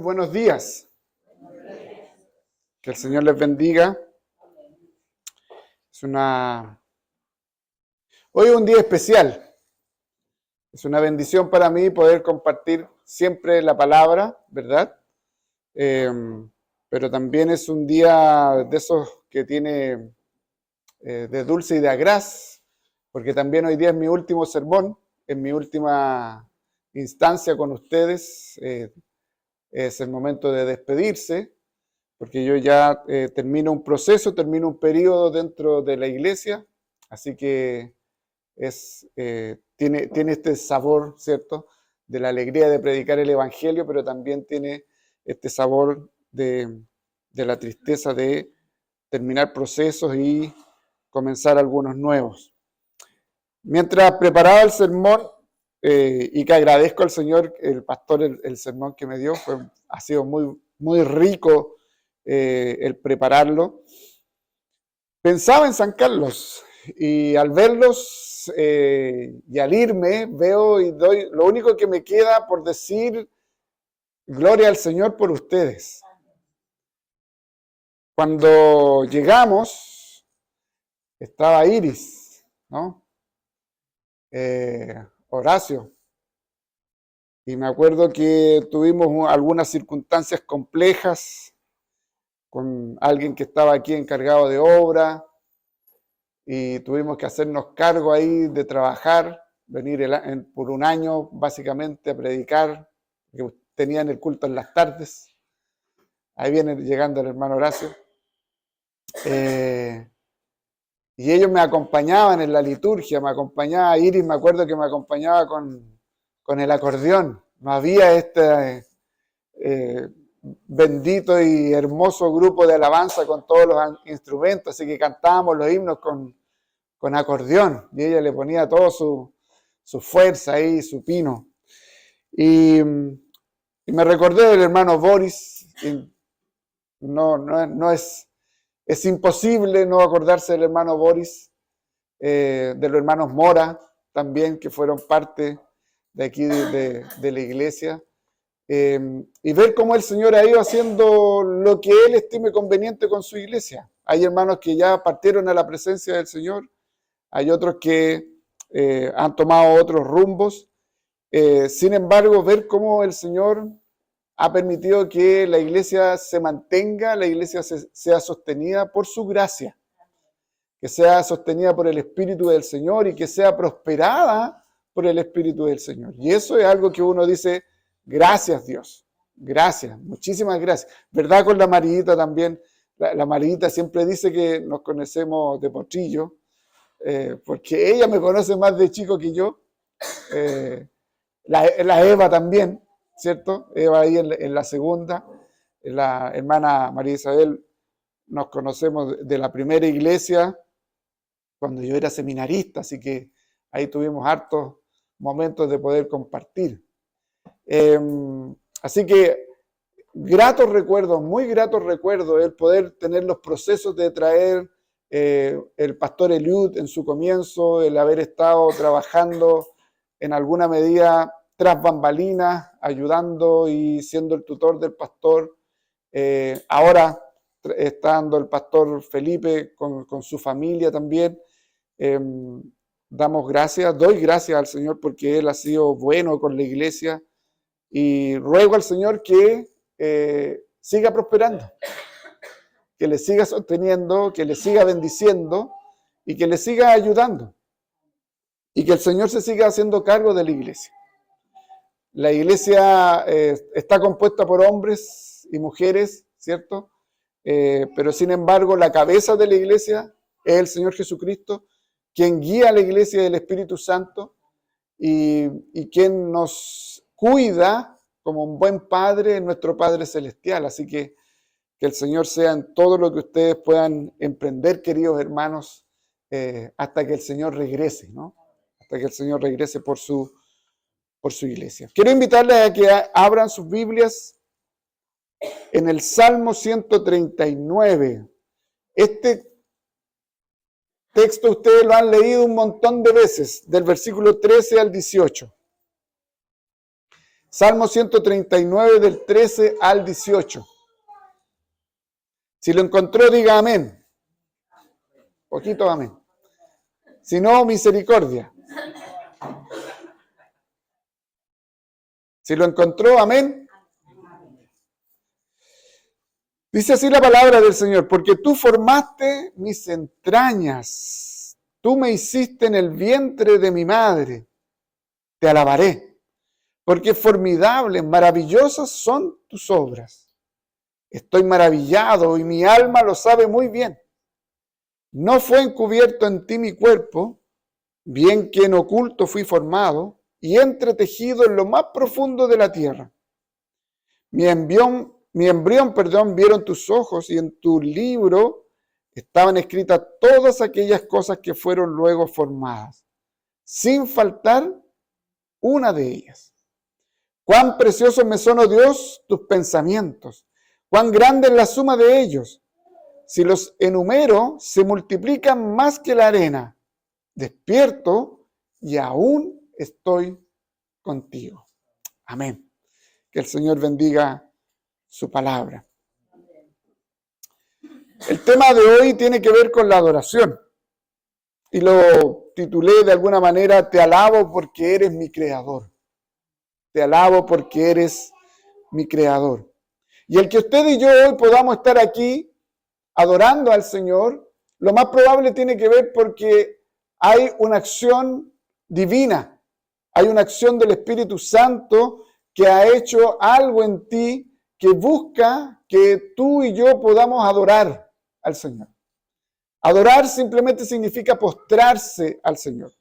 buenos días. Que el Señor les bendiga. Hoy es un día especial. Es una bendición para mí poder compartir siempre la palabra, ¿verdad? Pero también es un día de esos que tiene de dulce y de agraz, porque también hoy día es mi último sermón, en mi última instancia con ustedes. Es el momento de despedirse, porque yo ya termino un proceso, termino un periodo dentro de la iglesia, así que tiene este sabor, ¿cierto?, de la alegría de predicar el Evangelio, pero también tiene este sabor de la tristeza de terminar procesos y comenzar algunos nuevos. Mientras preparaba el sermón, y que agradezco al Señor, el pastor, el sermón que me dio, ha sido muy, muy rico el prepararlo. Pensaba en San Carlos y al verlos y al irme, veo y doy, lo único que me queda por decir, gloria al Señor por ustedes. Cuando llegamos, estaba Iris, ¿no? Horacio. Y me acuerdo que tuvimos algunas circunstancias complejas con alguien que estaba aquí encargado de obra y tuvimos que hacernos cargo ahí de trabajar, venir por un año básicamente a predicar, que tenían el culto en las tardes. Ahí viene llegando el hermano Horacio. Y ellos me acompañaban en la liturgia, me acompañaba Iris, me acuerdo que me acompañaba con el acordeón. No había este bendito y hermoso grupo de alabanza con todos los instrumentos, así que cantábamos los himnos con acordeón, y ella le ponía todo su fuerza ahí, su pino. Y me recordé del hermano Boris, y es imposible no acordarse del hermano Boris, de los hermanos Mora también, que fueron parte de aquí de la iglesia. Y ver cómo el Señor ha ido haciendo lo que Él estime conveniente con su iglesia. Hay hermanos que ya partieron a la presencia del Señor, hay otros que han tomado otros rumbos. Sin embargo, ver cómo el Señor ha permitido que la iglesia se mantenga, la iglesia sea sostenida por su gracia, que sea sostenida por el Espíritu del Señor y que sea prosperada por el Espíritu del Señor. Y eso es algo que uno dice, gracias Dios, gracias, muchísimas gracias. ¿Verdad con la Marita también? La Marita siempre dice que nos conocemos de potrillo, porque ella me conoce más de chico que yo. La Eva también, ¿cierto? Eva ahí en la segunda, la hermana María Isabel, nos conocemos de la primera iglesia, cuando yo era seminarista, así que ahí tuvimos hartos momentos de poder compartir. Así que gratos recuerdos, muy gratos recuerdos, el poder tener los procesos de traer el pastor Eliud en su comienzo, el haber estado trabajando en alguna medida tras bambalinas, ayudando y siendo el tutor del pastor. Ahora estando el pastor Felipe con su familia también. Doy gracias al Señor porque Él ha sido bueno con la iglesia y ruego al Señor que siga prosperando, que le siga sosteniendo, que le siga bendiciendo y que le siga ayudando y que el Señor se siga haciendo cargo de la iglesia. La iglesia está compuesta por hombres y mujeres, ¿cierto? Pero sin embargo la cabeza de la iglesia es el Señor Jesucristo, quien guía a la iglesia del Espíritu Santo y quien nos cuida como un buen padre, nuestro Padre Celestial. Así que el Señor sea en todo lo que ustedes puedan emprender, queridos hermanos, hasta que el Señor regrese, ¿no? Hasta que el Señor regrese por su iglesia. Quiero invitarles a que abran sus Biblias en el Salmo 139. Este texto ustedes lo han leído un montón de veces, del versículo 13 al 18. Salmo 139 del 13 al 18. Si lo encontró, diga amén. Poquito amén. Si no, misericordia. Si lo encontró, amén. Dice así la palabra del Señor, porque tú formaste mis entrañas, tú me hiciste en el vientre de mi madre, te alabaré, porque formidables, maravillosas son tus obras. Estoy maravillado y mi alma lo sabe muy bien. No fue encubierto en ti mi cuerpo, bien que en oculto fui formado y entretejido en lo más profundo de la tierra. Mi embrión, vieron tus ojos y en tu libro estaban escritas todas aquellas cosas que fueron luego formadas, sin faltar una de ellas. Cuán preciosos me son, oh Dios, tus pensamientos, cuán grande es la suma de ellos. Si los enumero, se multiplican más que la arena. Despierto y aún estoy contigo. Amén. Que el Señor bendiga su palabra. El tema de hoy tiene que ver con la adoración. Y lo titulé de alguna manera, te alabo porque eres mi creador. Te alabo porque eres mi creador. Y el que usted y yo hoy podamos estar aquí adorando al Señor, lo más probable tiene que ver porque hay una acción divina, hay una acción del Espíritu Santo que ha hecho algo en ti que busca que tú y yo podamos adorar al Señor. Adorar simplemente significa postrarse al Señor.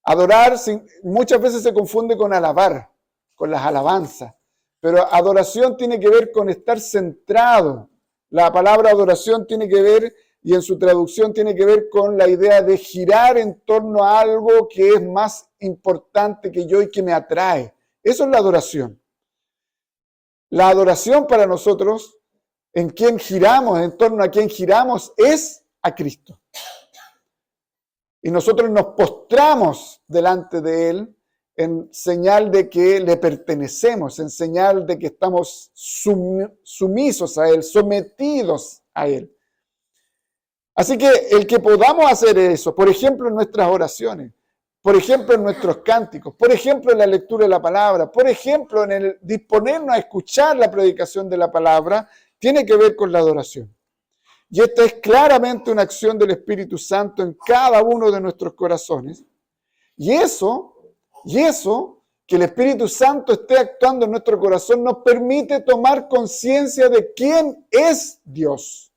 Adorar muchas veces se confunde con alabar, con las alabanzas, pero adoración tiene que ver con estar centrado. La palabra adoración tiene que ver, y en su traducción tiene que ver con la idea de girar en torno a algo que es más importante que yo y que me atrae. Eso es la adoración. La adoración para nosotros, en torno a quién giramos, es a Cristo. Y nosotros nos postramos delante de Él en señal de que le pertenecemos, en señal de que estamos sumisos a Él, sometidos a Él. Así que el que podamos hacer eso, por ejemplo en nuestras oraciones, por ejemplo en nuestros cánticos, por ejemplo en la lectura de la palabra, por ejemplo en el disponernos a escuchar la predicación de la palabra, tiene que ver con la adoración. Y esta es claramente una acción del Espíritu Santo en cada uno de nuestros corazones. Y eso, que el Espíritu Santo esté actuando en nuestro corazón, nos permite tomar conciencia de quién es Dios.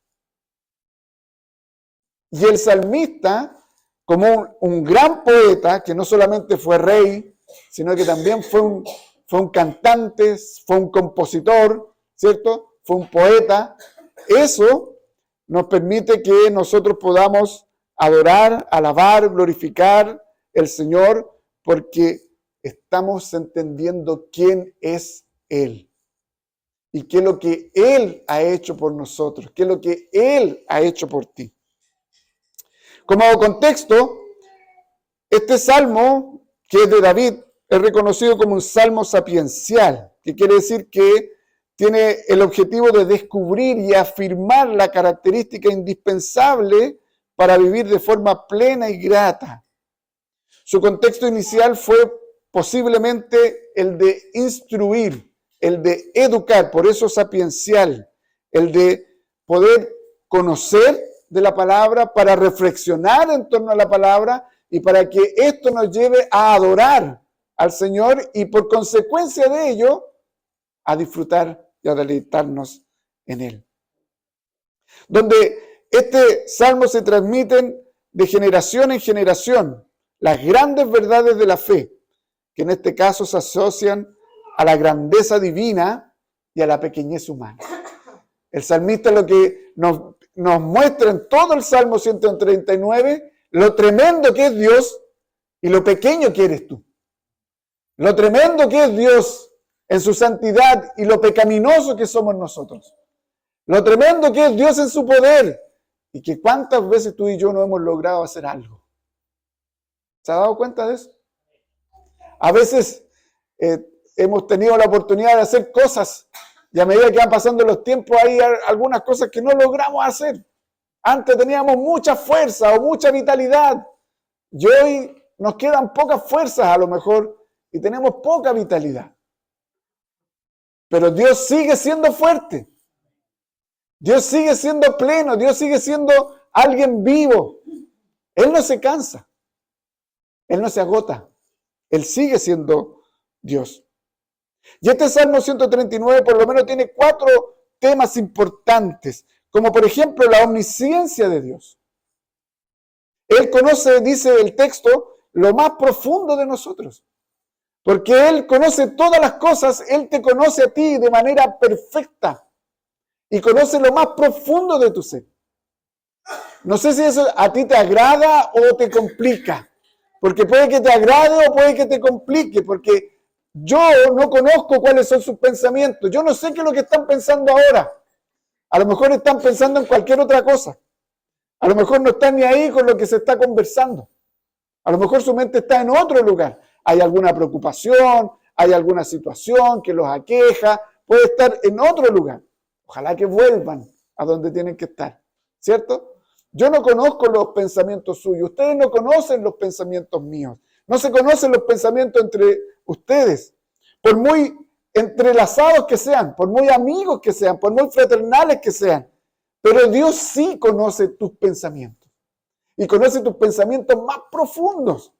Y el salmista, como un gran poeta, que no solamente fue rey, sino que también fue un cantante, fue un compositor, ¿cierto? Fue un poeta. Eso nos permite que nosotros podamos adorar, alabar, glorificar el Señor, porque estamos entendiendo quién es Él y qué es lo que Él ha hecho por nosotros, qué es lo que Él ha hecho por ti. Como contexto, este salmo, que es de David, es reconocido como un salmo sapiencial, que quiere decir que tiene el objetivo de descubrir y afirmar la característica indispensable para vivir de forma plena y grata. Su contexto inicial fue posiblemente el de instruir, el de educar, por eso sapiencial, el de poder conocer de la palabra, para reflexionar en torno a la palabra y para que esto nos lleve a adorar al Señor y por consecuencia de ello a disfrutar y a deleitarnos en Él. Donde este salmo se transmiten de generación en generación las grandes verdades de la fe, que en este caso se asocian a la grandeza divina y a la pequeñez humana. El salmista lo que nos muestra en todo el Salmo 139 lo tremendo que es Dios y lo pequeño que eres tú. Lo tremendo que es Dios en su santidad y lo pecaminoso que somos nosotros. Lo tremendo que es Dios en su poder y que cuántas veces tú y yo no hemos logrado hacer algo. ¿Se ha dado cuenta de eso? A veces hemos tenido la oportunidad de hacer cosas y a medida que van pasando los tiempos hay algunas cosas que no logramos hacer. Antes teníamos mucha fuerza o mucha vitalidad y hoy nos quedan pocas fuerzas a lo mejor y tenemos poca vitalidad. Pero Dios sigue siendo fuerte. Dios sigue siendo pleno. Dios sigue siendo alguien vivo. Él no se cansa. Él no se agota. Él sigue siendo Dios. Y este Salmo 139 por lo menos tiene 4 temas importantes, como por ejemplo la omnisciencia de Dios. Él conoce, dice el texto, lo más profundo de nosotros. Porque Él conoce todas las cosas, Él te conoce a ti de manera perfecta y conoce lo más profundo de tu ser. No sé si eso a ti te agrada o te complica, porque puede que te agrade o puede que te complique, porque yo no conozco cuáles son sus pensamientos, yo no sé qué es lo que están pensando ahora. A lo mejor están pensando en cualquier otra cosa, a lo mejor no están ni ahí con lo que se está conversando, a lo mejor su mente está en otro lugar. Hay alguna preocupación, hay alguna situación que los aqueja, puede estar en otro lugar. Ojalá que vuelvan a donde tienen que estar, ¿cierto? Yo no conozco los pensamientos suyos, ustedes no conocen los pensamientos míos, no se conocen los pensamientos entre ustedes, por muy entrelazados que sean, por muy amigos que sean, por muy fraternales que sean, pero Dios sí conoce tus pensamientos y conoce tus pensamientos más profundos.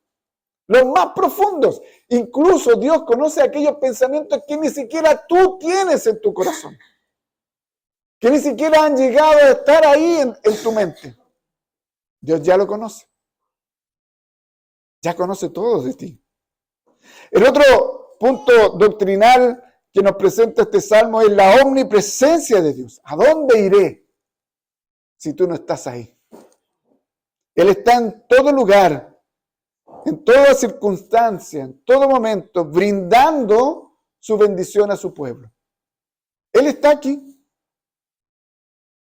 Los más profundos. Incluso Dios conoce aquellos pensamientos que ni siquiera tú tienes en tu corazón. Que ni siquiera han llegado a estar ahí en tu mente. Dios ya lo conoce. Ya conoce todo de ti. El otro punto doctrinal que nos presenta este salmo es la omnipresencia de Dios. ¿A dónde iré si tú no estás ahí? Él está en todo lugar. En toda circunstancia, en todo momento, brindando su bendición a su pueblo. Él está aquí.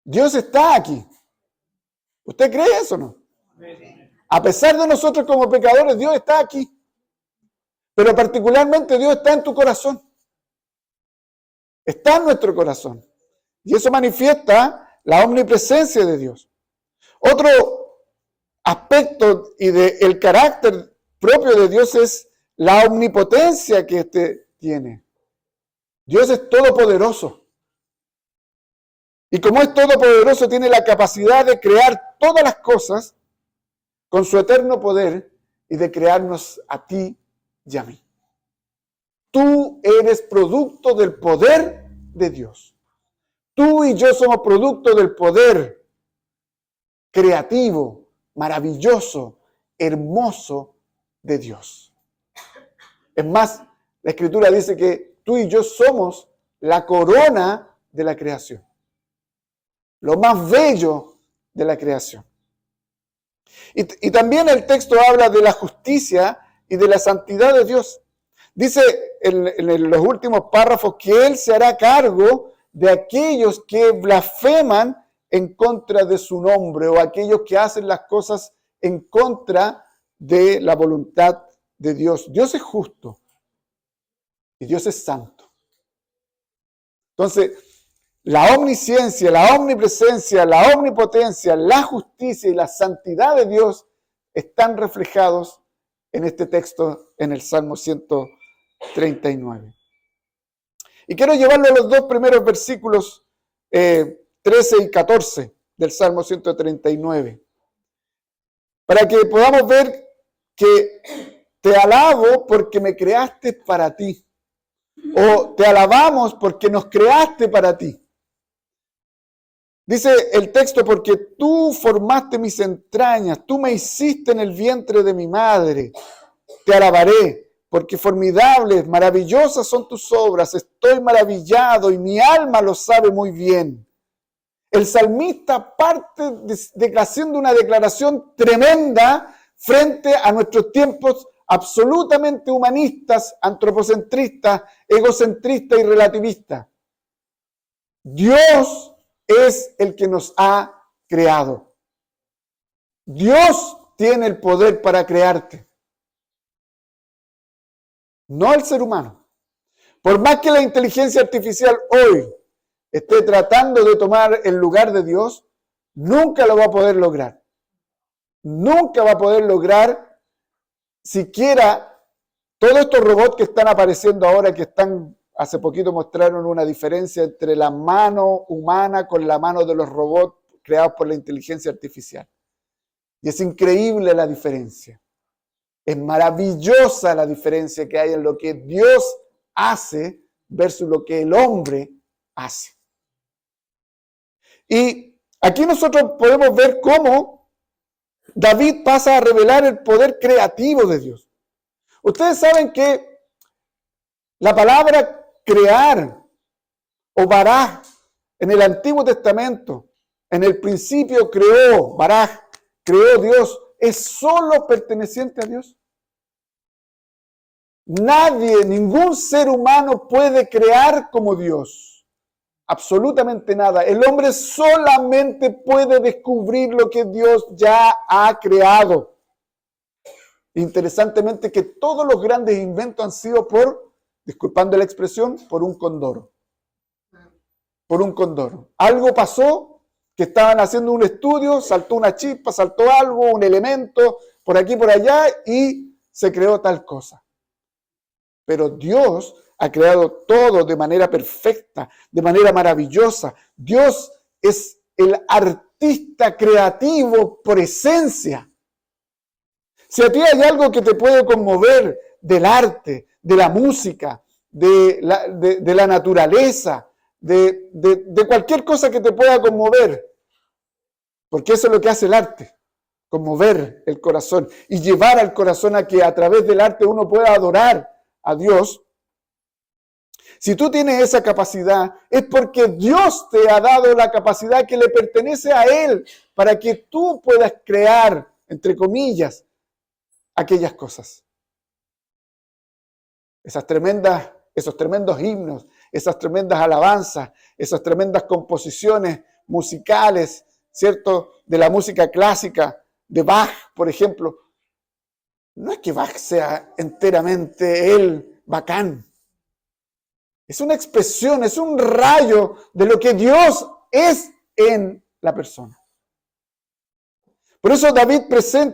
Dios está aquí. ¿Usted cree eso o no? A pesar de nosotros como pecadores, Dios está aquí. Pero particularmente Dios está en tu corazón. Está en nuestro corazón. Y eso manifiesta la omnipresencia de Dios. Otro aspecto y del carácter propio de Dios es la omnipotencia que éste tiene. Dios es todopoderoso. Y como es todopoderoso, tiene la capacidad de crear todas las cosas con su eterno poder y de crearnos a ti y a mí. Tú eres producto del poder de Dios. Tú y yo somos producto del poder creativo, maravilloso, hermoso de Dios. Es más, la Escritura dice que tú y yo somos la corona de la creación. Lo más bello de la creación. Y también el texto habla de la justicia y de la santidad de Dios. Dice en los últimos párrafos que Él se hará cargo de aquellos que blasfeman en contra de su nombre o aquellos que hacen las cosas en contra de la voluntad de Dios. Dios es justo y Dios es santo. Entonces, la omnisciencia, la omnipresencia, la omnipotencia, la justicia y la santidad de Dios están reflejados en este texto, en el Salmo 139. Y quiero llevarlo a los 2 primeros versículos, 13 y 14 del Salmo 139, para que podamos ver que te alabo porque me creaste para ti, o te alabamos porque nos creaste para ti. Dice el texto, porque tú formaste mis entrañas, tú me hiciste en el vientre de mi madre. Te alabaré, porque formidables, maravillosas son tus obras. Estoy maravillado y mi alma lo sabe muy bien. El salmista parte haciendo una declaración tremenda frente a nuestros tiempos absolutamente humanistas, antropocentristas, egocentristas y relativistas. Dios es el que nos ha creado. Dios tiene el poder para crearte. No el ser humano. Por más que la inteligencia artificial hoy esté tratando de tomar el lugar de Dios, nunca lo va a poder lograr. Nunca va a poder lograr siquiera todos estos robots que están apareciendo ahora, hace poquito mostraron una diferencia entre la mano humana con la mano de los robots creados por la inteligencia artificial. Y es increíble la diferencia. Es maravillosa la diferencia que hay en lo que Dios hace versus lo que el hombre hace. Y aquí nosotros podemos ver cómo David pasa a revelar el poder creativo de Dios. Ustedes saben que la palabra crear o baraj en el Antiguo Testamento, en el principio creó, baraj, creó Dios, es solo perteneciente a Dios. Nadie, ningún ser humano puede crear como Dios. Absolutamente nada. El hombre solamente puede descubrir lo que Dios ya ha creado. Interesantemente que todos los grandes inventos han sido disculpando la expresión, por un condoro. Por un condoro. Algo pasó, que estaban haciendo un estudio, saltó una chispa, saltó algo, un elemento, por aquí, por allá, y se creó tal cosa. Pero Dios ha creado todo de manera perfecta, de manera maravillosa. Dios es el artista creativo por esencia. Si a ti hay algo que te puede conmover del arte, de la música, de la naturaleza, de cualquier cosa que te pueda conmover, porque eso es lo que hace el arte, conmover el corazón y llevar al corazón a que a través del arte uno pueda adorar a Dios. Si tú tienes esa capacidad, es porque Dios te ha dado la capacidad que le pertenece a Él para que tú puedas crear, entre comillas, aquellas cosas. Esos tremendos himnos, esas tremendas alabanzas, esas tremendas composiciones musicales, ¿cierto? De la música clásica, de Bach, por ejemplo. No es que Bach sea enteramente él bacán. Es una expresión, es un rayo de lo que Dios es en la persona. Por eso David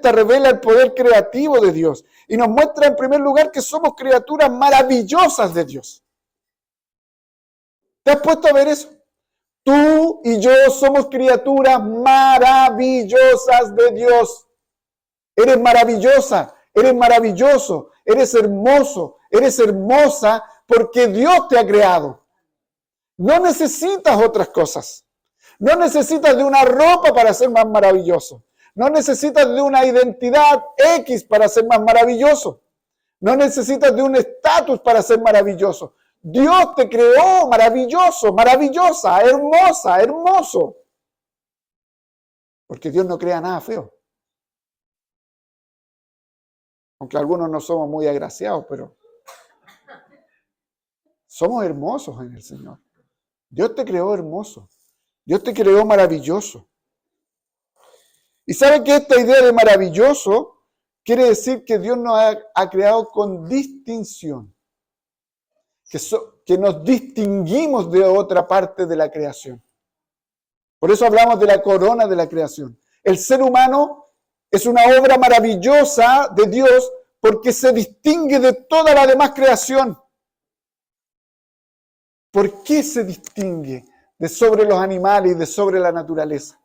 revela el poder creativo de Dios y nos muestra en primer lugar que somos criaturas maravillosas de Dios. ¿Te has puesto a ver eso? Tú y yo somos criaturas maravillosas de Dios. Eres maravillosa, eres maravilloso, eres hermoso, eres hermosa porque Dios te ha creado. No necesitas otras cosas. No necesitas de una ropa para ser más maravilloso. No necesitas de una identidad X para ser más maravilloso. No necesitas de un estatus para ser maravilloso. Dios te creó maravilloso, maravillosa, hermosa, hermoso. Porque Dios no crea nada feo. Aunque algunos no somos muy agraciados, pero somos hermosos en el Señor. Dios te creó hermoso. Dios te creó maravilloso. Y ¿saben que esta idea de maravilloso quiere decir que Dios nos ha creado con distinción? Que nos distinguimos de otra parte de la creación. Por eso hablamos de la corona de la creación. El ser humano es una obra maravillosa de Dios porque se distingue de toda la demás creación. ¿Por qué se distingue de sobre los animales y de sobre la naturaleza?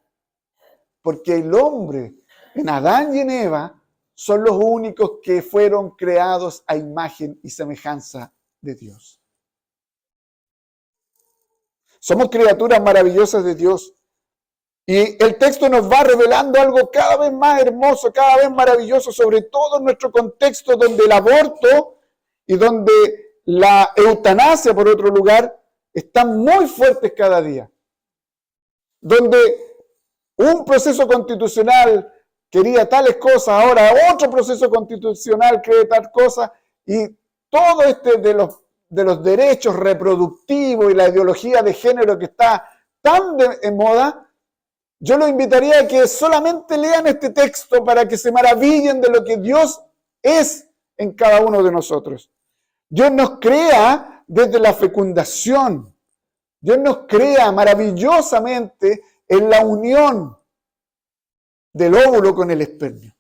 Porque el hombre, en Adán y en Eva, son los únicos que fueron creados a imagen y semejanza de Dios. Somos criaturas maravillosas de Dios. Y el texto nos va revelando algo cada vez más hermoso, cada vez maravilloso, sobre todo en nuestro contexto donde el aborto y donde la eutanasia, por otro lugar, están muy fuertes cada día. Donde un proceso constitucional quería tales cosas, ahora otro proceso constitucional cree tal cosa, y todo de los derechos reproductivos y la ideología de género que está tan en moda, yo los invitaría a que solamente lean este texto para que se maravillen de lo que Dios es en cada uno de nosotros. Dios nos crea desde la fecundación. Dios nos crea maravillosamente en la unión del óvulo con el espermio,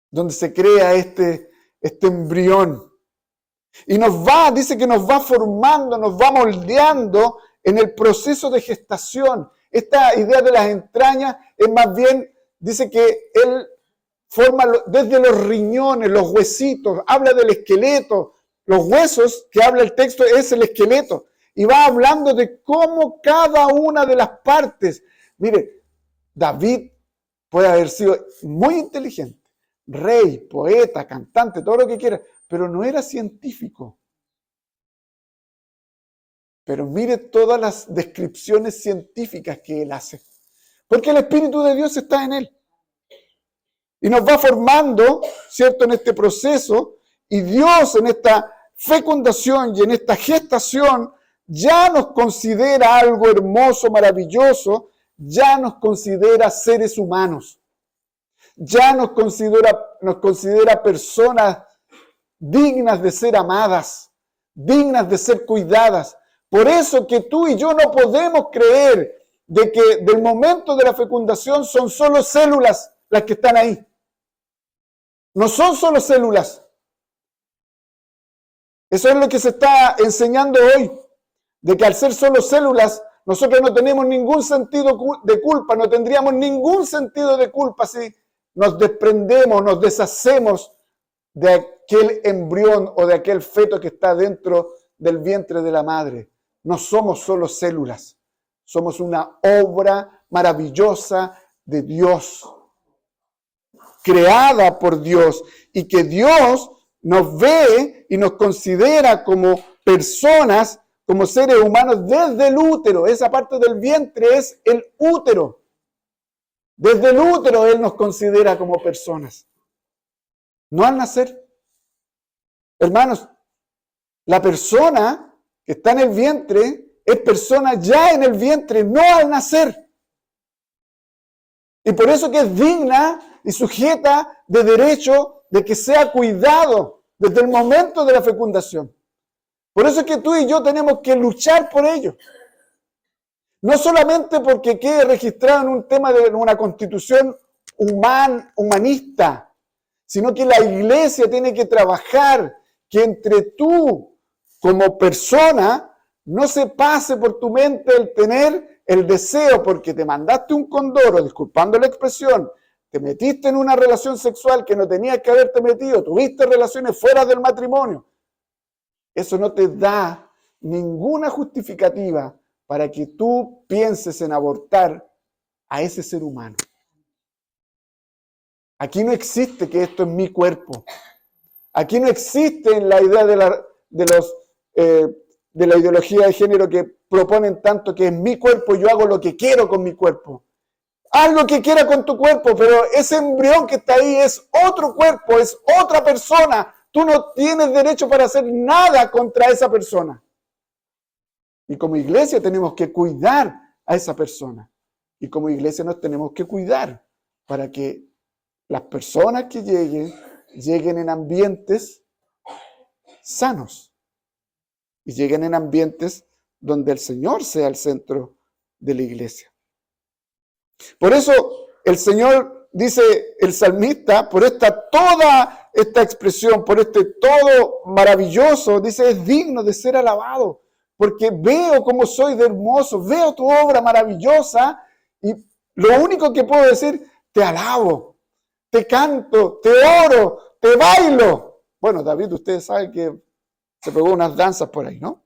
donde se crea este embrión. Y dice que nos va formando, nos va moldeando en el proceso de gestación. Esta idea de las entrañas es más bien, dice que Él forma desde los riñones, los huesitos, habla del esqueleto. Los huesos que habla el texto es el esqueleto. Y va hablando de cómo cada una de las partes. Mire, David puede haber sido muy inteligente, rey, poeta, cantante, todo lo que quiera, pero no era científico. Pero mire todas las descripciones científicas que él hace. Porque el Espíritu de Dios está en él. Y nos va formando, ¿cierto?, en este proceso. Y Dios en esta fecundación y en esta gestación ya nos considera algo hermoso, maravilloso. Ya nos considera seres humanos. Ya nos considera personas dignas de ser amadas, dignas de ser cuidadas. Por eso que tú y yo no podemos creer de que del momento de la fecundación son solo células las que están ahí. No son solo células. Eso es lo que se está enseñando hoy, de que al ser solo células, nosotros no tenemos ningún sentido de culpa, no tendríamos ningún sentido de culpa si nos desprendemos, nos deshacemos de aquel embrión o de aquel feto que está dentro del vientre de la madre. No somos solo células, somos una obra maravillosa de Dios, creada por Dios, y que Dios nos ve y nos considera como personas, como seres humanos desde el útero. Esa parte del vientre es el útero. Desde el útero Él nos considera como personas, no al nacer. Hermanos, la persona que está en el vientre es persona ya en el vientre, no al nacer. Y por eso que es digna y sujeta de derecho de que sea cuidado desde el momento de la fecundación. Por eso es que tú y yo tenemos que luchar por ello. No solamente porque quede registrado en un tema de una constitución humanista, sino que la iglesia tiene que trabajar que entre tú como persona no se pase por tu mente el tener el deseo porque te mandaste un condoro, disculpando la expresión, te metiste en una relación sexual que no tenías que haberte metido, tuviste relaciones fuera del matrimonio. Eso no te da ninguna justificativa para que tú pienses en abortar a ese ser humano. Aquí no existe que esto es mi cuerpo. Aquí no existe la idea de la ideología de género que proponen tanto que es mi cuerpo, yo hago lo que quiero con mi cuerpo. Haz lo que quieras con tu cuerpo, pero ese embrión que está ahí es otro cuerpo, es otra persona. Tú no tienes derecho para hacer nada contra esa persona. Y como iglesia tenemos que cuidar a esa persona. Y como iglesia nos tenemos que cuidar para que las personas que lleguen en ambientes sanos. Y lleguen en ambientes donde el Señor sea el centro de la iglesia. Por eso el Señor, dice el salmista, por toda esta expresión, por todo maravilloso, dice, es digno de ser alabado. Porque veo cómo soy de hermoso, veo tu obra maravillosa y lo único que puedo decir, te alabo, te canto, te oro, te bailo. Bueno, David, ustedes saben que se pegó unas danzas por ahí, ¿no?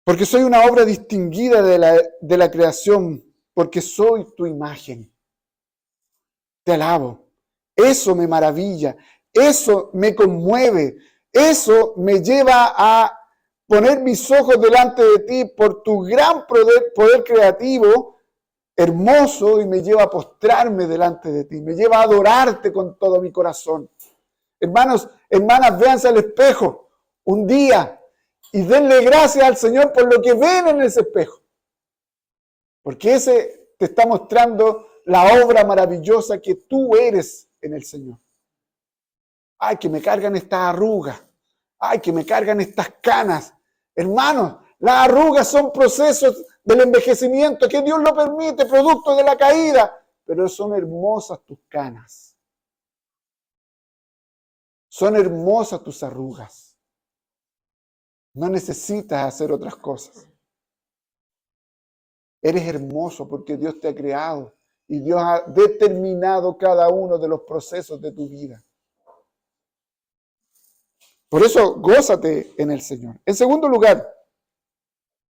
Porque soy una obra distinguida de la creación, porque soy tu imagen. Te alabo. Eso me maravilla, eso me conmueve, eso me lleva a poner mis ojos delante de ti por tu gran poder creativo, hermoso, y me lleva a postrarme delante de ti, me lleva a adorarte con todo mi corazón. Hermanos, hermanas, véanse al espejo un día y denle gracias al Señor por lo que ven en ese espejo. Porque ese te está mostrando la obra maravillosa que tú eres en el Señor. Ay, que me cargan estas arrugas. Ay, que me cargan estas canas. Hermanos, las arrugas son procesos del envejecimiento, que Dios lo permite, producto de la caída. Pero son hermosas tus canas. Son hermosas tus arrugas. No necesitas hacer otras cosas. Eres hermoso porque Dios te ha creado y Dios ha determinado cada uno de los procesos de tu vida. Por eso, gózate en el Señor. En segundo lugar,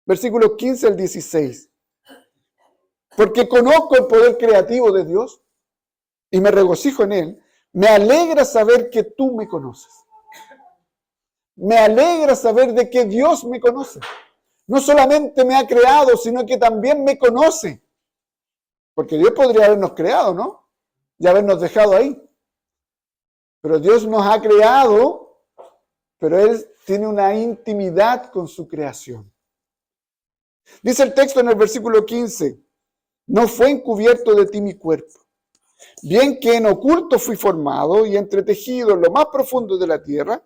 versículos 15 al 16. Porque conozco el poder creativo de Dios y me regocijo en Él. Me alegra saber que tú me conoces. Me alegra saber de que Dios me conoce. No solamente me ha creado, sino que también me conoce. Porque Dios podría habernos creado, ¿no? Y habernos dejado ahí. Pero Dios nos ha creado, pero Él tiene una intimidad con su creación. Dice el texto en el versículo 15, no fue encubierto de ti mi cuerpo. Bien que en oculto fui formado y entretejido en lo más profundo de la tierra,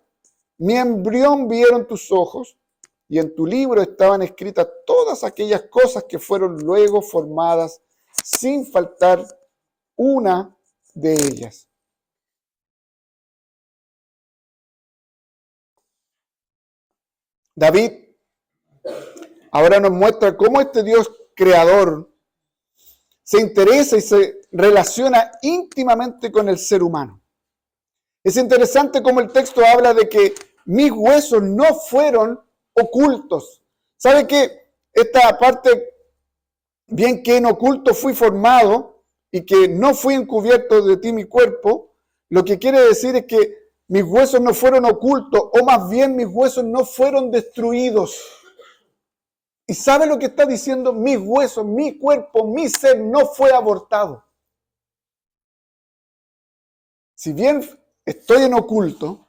mi embrión vieron tus ojos, y en tu libro estaban escritas todas aquellas cosas que fueron luego formadas, sin faltar una de ellas. David ahora nos muestra cómo este Dios creador se interesa y se relaciona íntimamente con el ser humano. Es interesante cómo el texto habla de que mis huesos no fueron ocultos. ¿Sabe qué? Esta parte, bien que en oculto fui formado y que no fui encubierto de ti mi cuerpo, lo que quiere decir es que mis huesos no fueron ocultos, o más bien mis huesos no fueron destruidos. ¿Y sabe lo que está diciendo? Mis huesos, mi cuerpo, mi ser no fue abortado. Si bien estoy en oculto,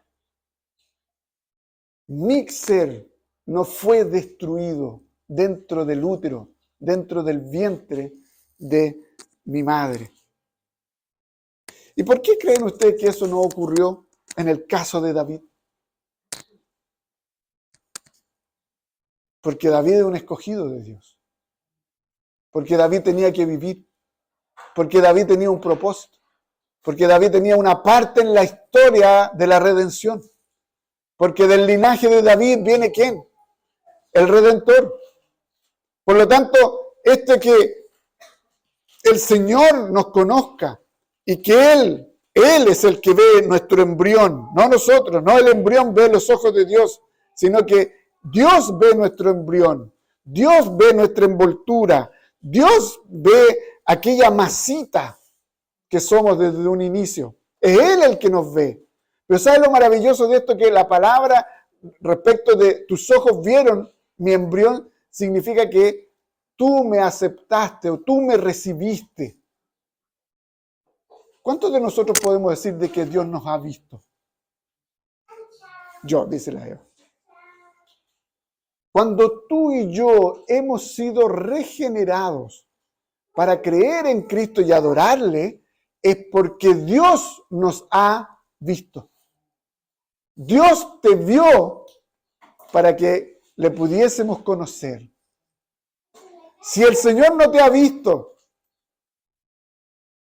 mi ser no fue destruido dentro del útero, dentro del vientre de mi madre. ¿Y por qué creen ustedes que eso no ocurrió en el caso de David? Porque David es un escogido de Dios. Porque David tenía que vivir. Porque David tenía un propósito. Porque David tenía una parte en la historia de la redención. Porque del linaje de David viene ¿quién? El Redentor. Por lo tanto, que el Señor nos conozca y que Él es el que ve nuestro embrión, no nosotros, no el embrión ve los ojos de Dios, sino que Dios ve nuestro embrión, Dios ve nuestra envoltura, Dios ve aquella masita que somos desde un inicio. Es Él el que nos ve. Pero ¿sabes lo maravilloso de esto? Que la palabra respecto de tus ojos vieron mi embrión significa que tú me aceptaste o tú me recibiste. ¿Cuántos de nosotros podemos decir de que Dios nos ha visto? Yo, dice la Eva. Cuando tú y yo hemos sido regenerados para creer en Cristo y adorarle, es porque Dios nos ha visto. Dios te vio para que le pudiésemos conocer. Si el Señor no te ha visto,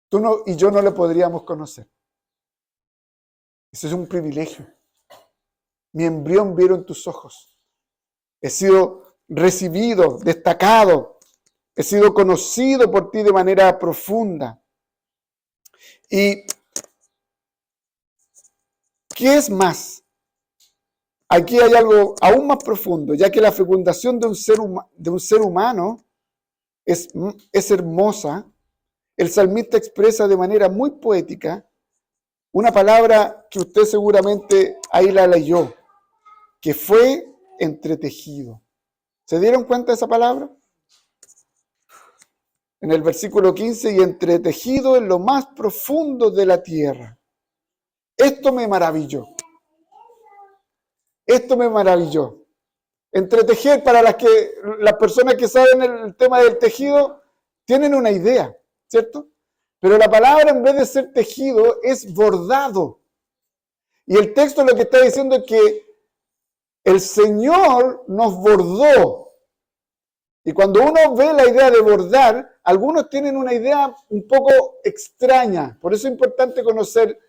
tú y yo no le podríamos conocer. Eso es un privilegio. Mi embrión vieron tus ojos. He sido recibido, destacado. He sido conocido por ti de manera profunda. ¿Y qué es más? Aquí hay algo aún más profundo, ya que la fecundación de un ser humano es hermosa. El salmista expresa de manera muy poética una palabra que usted seguramente ahí la leyó, que fue entretejido. ¿Se dieron cuenta de esa palabra? En el versículo 15, y entretejido en lo más profundo de la tierra. Esto me maravilló. Esto me maravilló. Entretejer, para las personas que saben el tema del tejido, tienen una idea, ¿cierto? Pero la palabra, en vez de ser tejido, es bordado. Y el texto lo que está diciendo es que El Señor nos bordó. Y cuando uno ve la idea de bordar, algunos tienen una idea un poco extraña. Por eso es importante conocer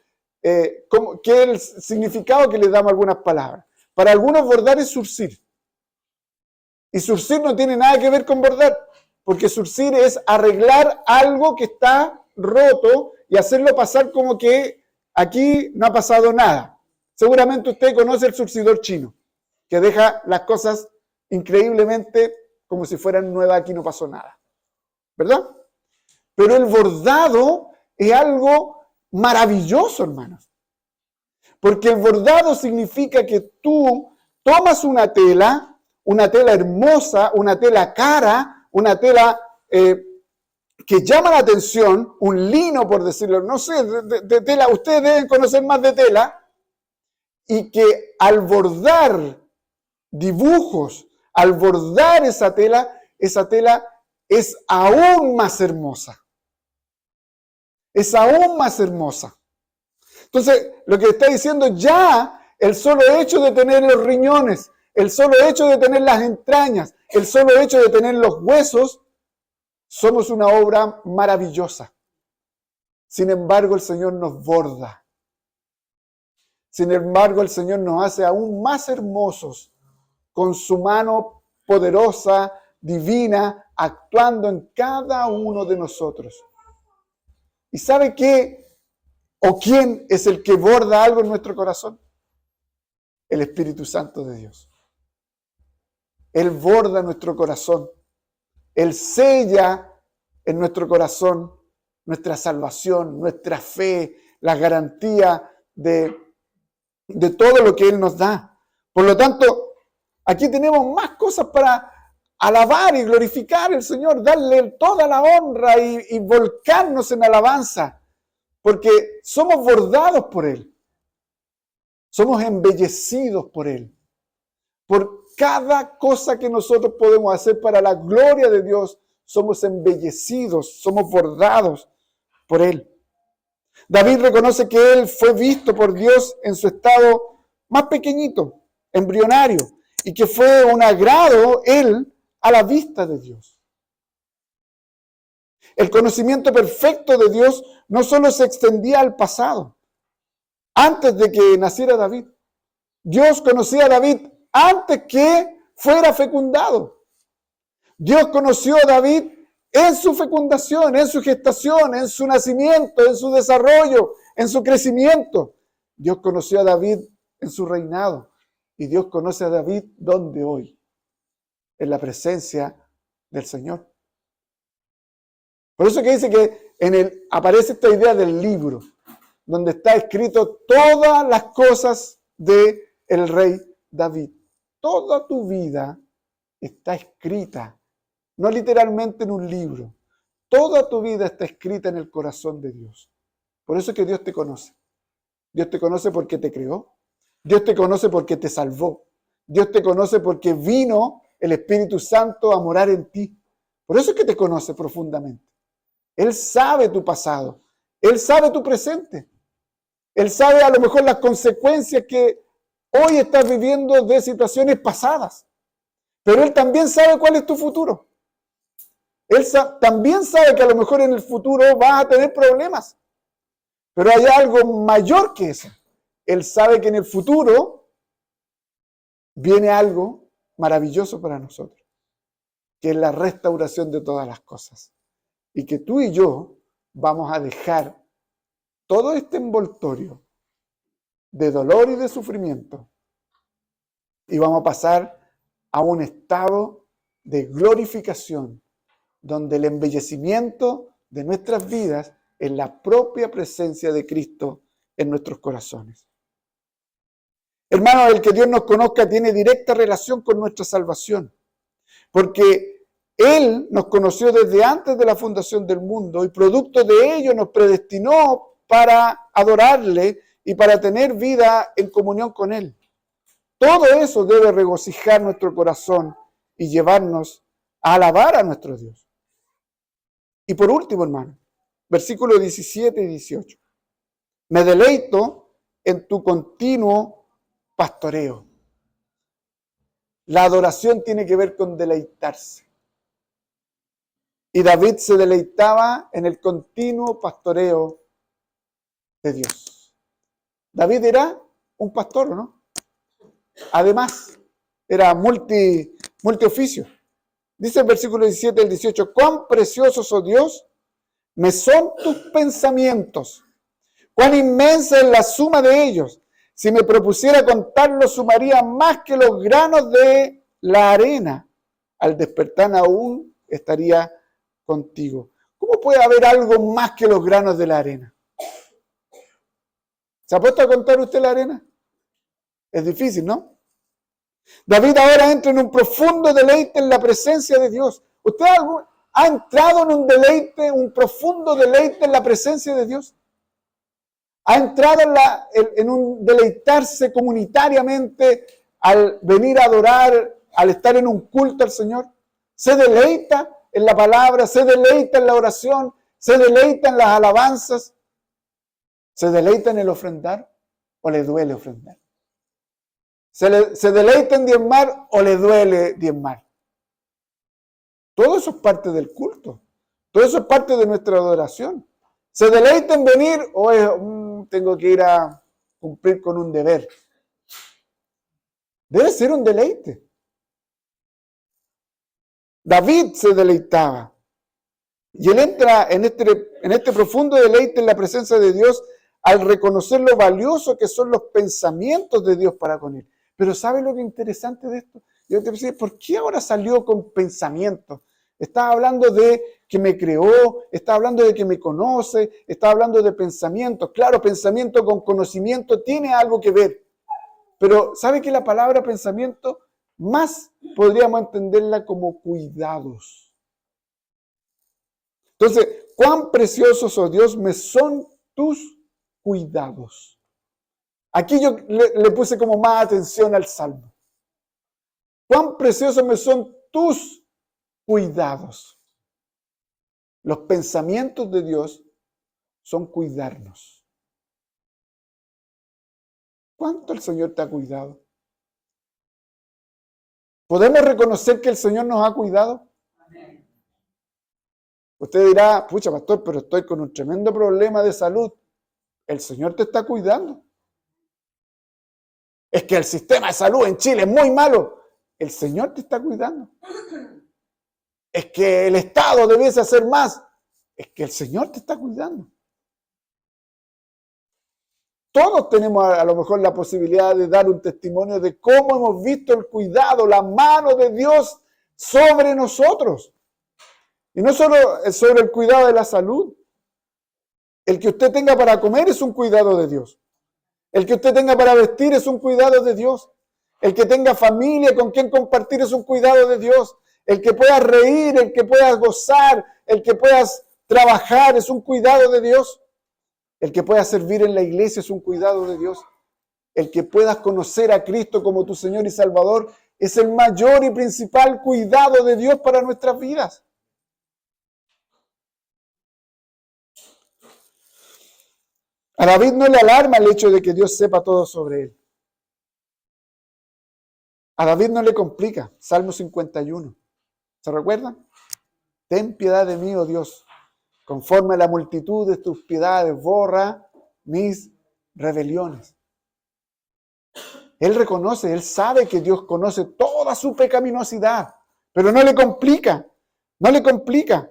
qué es el significado que le damos a algunas palabras. Para algunos bordar es surcir. Y surcir no tiene nada que ver con bordar, porque surcir es arreglar algo que está roto y hacerlo pasar como que aquí no ha pasado nada. Seguramente usted conoce el surcidor chino, que deja las cosas increíblemente como si fueran nuevas, aquí no pasó nada. ¿Verdad? Pero el bordado es algo maravilloso, hermanos. Porque el bordado significa que tú tomas una tela hermosa, una tela cara, una tela que llama la atención, un lino, por decirlo, no sé, de tela, ustedes deben conocer más de tela, y que al bordar dibujos, al bordar esa tela es aún más hermosa. Es aún más hermosa. Entonces, lo que está diciendo ya, el solo hecho de tener los riñones, el solo hecho de tener las entrañas, el solo hecho de tener los huesos, somos una obra maravillosa. Sin embargo, el Señor nos borda. Sin embargo, el Señor nos hace aún más hermosos con su mano poderosa, divina, actuando en cada uno de nosotros. ¿Y sabe qué? ¿O quién es el que borda algo en nuestro corazón? El Espíritu Santo de Dios. Él borda nuestro corazón. Él sella en nuestro corazón nuestra salvación, nuestra fe, la garantía de todo lo que Él nos da. Por lo tanto, aquí tenemos más cosas para alabar y glorificar al Señor, darle toda la honra y volcarnos en alabanza, porque somos bordados por Él. Somos embellecidos por Él. Por cada cosa que nosotros podemos hacer para la gloria de Dios, somos embellecidos, somos bordados por Él. David reconoce que él fue visto por Dios en su estado más pequeñito, embrionario, y que fue un agrado él a la vista de Dios. El conocimiento perfecto de Dios no solo se extendía al pasado, antes de que naciera David. Dios conocía a David antes que fuera fecundado. Dios conoció a David en su fecundación, en su gestación, en su nacimiento, en su desarrollo, en su crecimiento. Dios conoció a David en su reinado. Y Dios conoce a David ¿dónde hoy? En la presencia del Señor. Por eso que dice que aparece esta idea del libro, donde está escrito todas las cosas del rey David. Toda tu vida está escrita, no literalmente en un libro. Toda tu vida está escrita en el corazón de Dios. Por eso es que Dios te conoce. Dios te conoce porque te creó. Dios te conoce porque te salvó. Dios te conoce porque vino el Espíritu Santo a morar en ti. Por eso es que te conoce profundamente. Él sabe tu pasado. Él sabe tu presente. Él sabe a lo mejor las consecuencias que hoy estás viviendo de situaciones pasadas. Pero Él también sabe cuál es tu futuro. Él también sabe que a lo mejor en el futuro vas a tener problemas. Pero hay algo mayor que eso. Él sabe que en el futuro viene algo maravilloso para nosotros, que es la restauración de todas las cosas. Y que tú y yo vamos a dejar todo este envoltorio de dolor y de sufrimiento y vamos a pasar a un estado de glorificación, donde el embellecimiento de nuestras vidas es la propia presencia de Cristo en nuestros corazones. Hermanos, el que Dios nos conozca tiene directa relación con nuestra salvación, porque Él nos conoció desde antes de la fundación del mundo y producto de ello nos predestinó para adorarle y para tener vida en comunión con Él. Todo eso debe regocijar nuestro corazón y llevarnos a alabar a nuestro Dios. Y por último, hermano, versículos 17 y 18. Me deleito en tu continuo pastoreo. La adoración tiene que ver con deleitarse. Y David se deleitaba en el continuo pastoreo de Dios. David era un pastor, ¿no? Además, era multioficio. Dice el versículo 17 al 18, cuán preciosos, oh Dios, me son tus pensamientos, cuán inmensa es la suma de ellos. Si me propusiera contarlos, sumaría más que los granos de la arena. Al despertar aún estaría contigo. ¿Cómo puede haber algo más que los granos de la arena? ¿Se ha puesto a contar usted la arena? Es difícil, ¿no? David ahora entra en un profundo deleite en la presencia de Dios. ¿Usted ha entrado en un deleite, un profundo deleite en la presencia de Dios? ¿Ha entrado en un deleitarse comunitariamente al venir a adorar, al estar en un culto al Señor? ¿Se deleita en la palabra? ¿Se deleita en la oración? ¿Se deleita en las alabanzas? ¿Se deleita en el ofrendar o le duele ofrendar? ¿Se deleita en diezmar o le duele diezmar? Todo eso es parte del culto. Todo eso es parte de nuestra adoración. ¿Se deleita en venir o tengo que ir a cumplir con un deber? Debe ser un deleite. David se deleitaba. Y él entra en este profundo deleite en la presencia de Dios al reconocer lo valioso que son los pensamientos de Dios para con él. Pero ¿sabe lo que es interesante de esto? Yo te decía, ¿por qué ahora salió con pensamientos? Estaba hablando de que me creó, estaba hablando de que me conoce, estaba hablando de pensamientos. Claro, pensamiento con conocimiento tiene algo que ver. Pero ¿sabe que la palabra pensamiento más podríamos entenderla como cuidados? Entonces, cuán preciosos, oh Dios, me son tus cuidados. Aquí yo le puse como más atención al Salmo. Cuán preciosos me son tus cuidados. Los pensamientos de Dios son cuidarnos. ¿Cuánto el Señor te ha cuidado? ¿Podemos reconocer que el Señor nos ha cuidado? Usted dirá, pucha, pastor, pero estoy con un tremendo problema de salud. El Señor te está cuidando. Es que el sistema de salud en Chile es muy malo. El Señor te está cuidando. Es que el Estado debiese hacer más. Es que el Señor te está cuidando. Todos tenemos a lo mejor la posibilidad de dar un testimonio de cómo hemos visto el cuidado, la mano de Dios sobre nosotros. Y no solo sobre el cuidado de la salud. El que usted tenga para comer es un cuidado de Dios. El que usted tenga para vestir es un cuidado de Dios. El que tenga familia con quien compartir es un cuidado de Dios. El que pueda reír, el que pueda gozar, el que puedas trabajar es un cuidado de Dios. El que pueda servir en la iglesia es un cuidado de Dios. El que puedas conocer a Cristo como tu Señor y Salvador es el mayor y principal cuidado de Dios para nuestras vidas. A David no le alarma el hecho de que Dios sepa todo sobre él. A David no le complica. Salmo 51. ¿Se recuerdan? Ten piedad de mí, oh Dios. Conforme a la multitud de tus piedades, borra mis rebeliones. Él reconoce, él sabe que Dios conoce toda su pecaminosidad, pero no le complica, no le complica.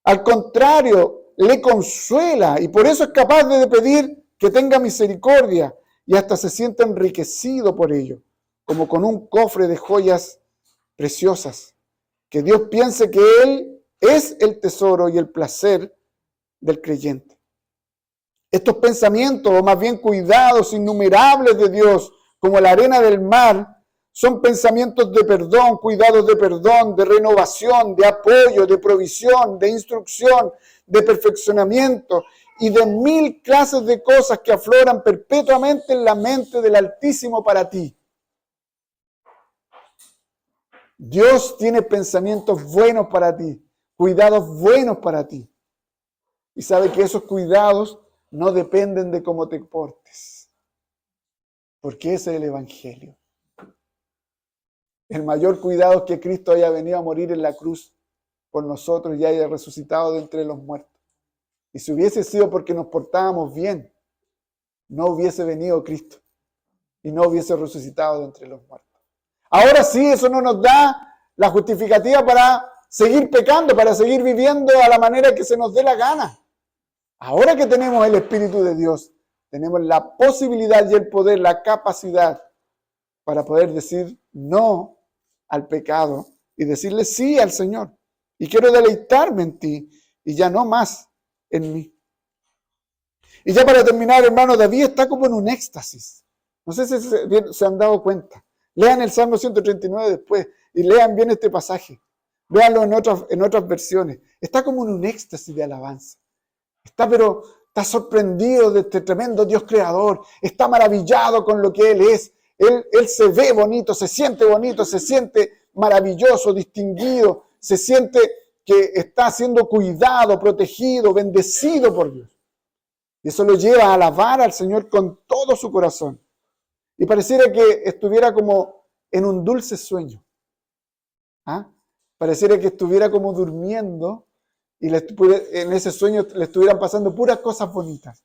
Al contrario, le consuela y por eso es capaz de pedir que tenga misericordia y hasta se siente enriquecido por ello, como con un cofre de joyas preciosas. Que Dios piense que Él es el tesoro y el placer del creyente. Estos pensamientos, o más bien cuidados innumerables de Dios, como la arena del mar, son pensamientos de perdón, cuidados de perdón, de renovación, de apoyo, de provisión, de instrucción, de perfeccionamiento y de 1000 clases de cosas que afloran perpetuamente en la mente del Altísimo para ti. Dios tiene pensamientos buenos para ti, cuidados buenos para ti. Y sabe que esos cuidados no dependen de cómo te portes, porque ese es el Evangelio. El mayor cuidado es que Cristo haya venido a morir en la cruz por nosotros y haya resucitado de entre los muertos. Y si hubiese sido porque nos portábamos bien, no hubiese venido Cristo y no hubiese resucitado de entre los muertos. Ahora sí, eso no nos da la justificativa para seguir pecando, para seguir viviendo a la manera que se nos dé la gana. Ahora que tenemos el Espíritu de Dios, tenemos la posibilidad y el poder, la capacidad para poder decir no al pecado y decirle sí al Señor. Y quiero deleitarme en ti y ya no más en mí. Y ya para terminar, hermano, David está como en un éxtasis. No sé si se han dado cuenta. Lean el Salmo 139 después y lean bien este pasaje. Véanlo en otras versiones. Está como en un éxtasis de alabanza. Está sorprendido de este tremendo Dios creador. Está maravillado con lo que Él es. Él se ve bonito, se siente maravilloso, distinguido. Se siente que está siendo cuidado, protegido, bendecido por Dios. Y eso lo lleva a alabar al Señor con todo su corazón. Y pareciera que estuviera como en un dulce sueño. ¿Ah? Pareciera que estuviera como durmiendo y en ese sueño le estuvieran pasando puras cosas bonitas.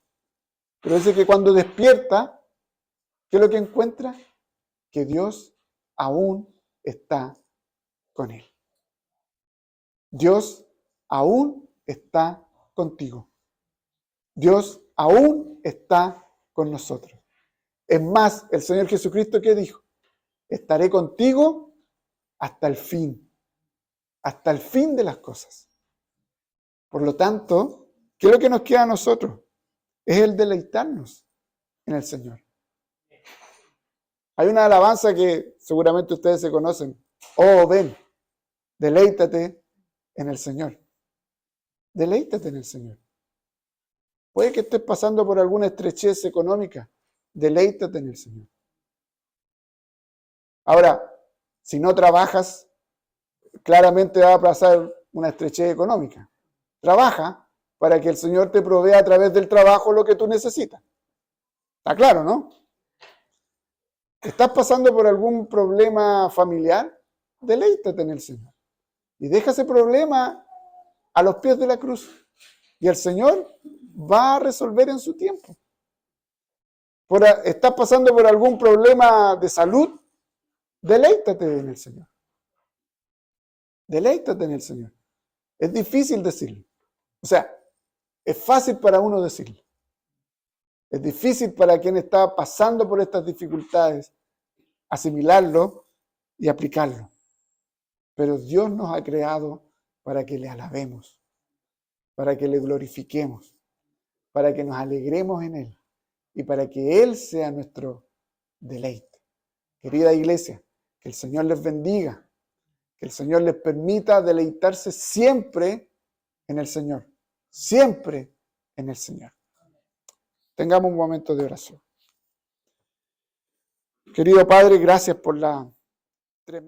Pero dice que cuando despierta, ¿qué es lo que encuentra? Que Dios aún está con él. Dios aún está contigo. Dios aún está con nosotros. Es más, el Señor Jesucristo, ¿qué dijo? Estaré contigo hasta el fin de las cosas. Por lo tanto, ¿qué es lo que nos queda a nosotros? Es el deleitarnos en el Señor. Hay una alabanza que seguramente ustedes se conocen. Oh, ven, deleítate en el Señor. Deleítate en el Señor. Puede que estés pasando por alguna estrechez económica. Deleítate en el Señor. Ahora, si no trabajas, claramente va a pasar una estrechez económica. Trabaja para que el Señor te provea a través del trabajo lo que tú necesitas. Está claro, ¿no? ¿Estás pasando por algún problema familiar? Deleítate en el Señor. Y deja ese problema a los pies de la cruz. Y el Señor va a resolver en su tiempo. ¿Estás pasando por algún problema de salud? Deleítate en el Señor. Deleítate en el Señor. Es difícil decirlo. O sea, es fácil para uno decirlo. Es difícil para quien está pasando por estas dificultades asimilarlo y aplicarlo. Pero Dios nos ha creado para que le alabemos, para que le glorifiquemos, para que nos alegremos en Él y para que Él sea nuestro deleite. Querida iglesia, que el Señor les bendiga, que el Señor les permita deleitarse siempre en el Señor, siempre en el Señor. Tengamos un momento de oración. Querido Padre, gracias por la tremenda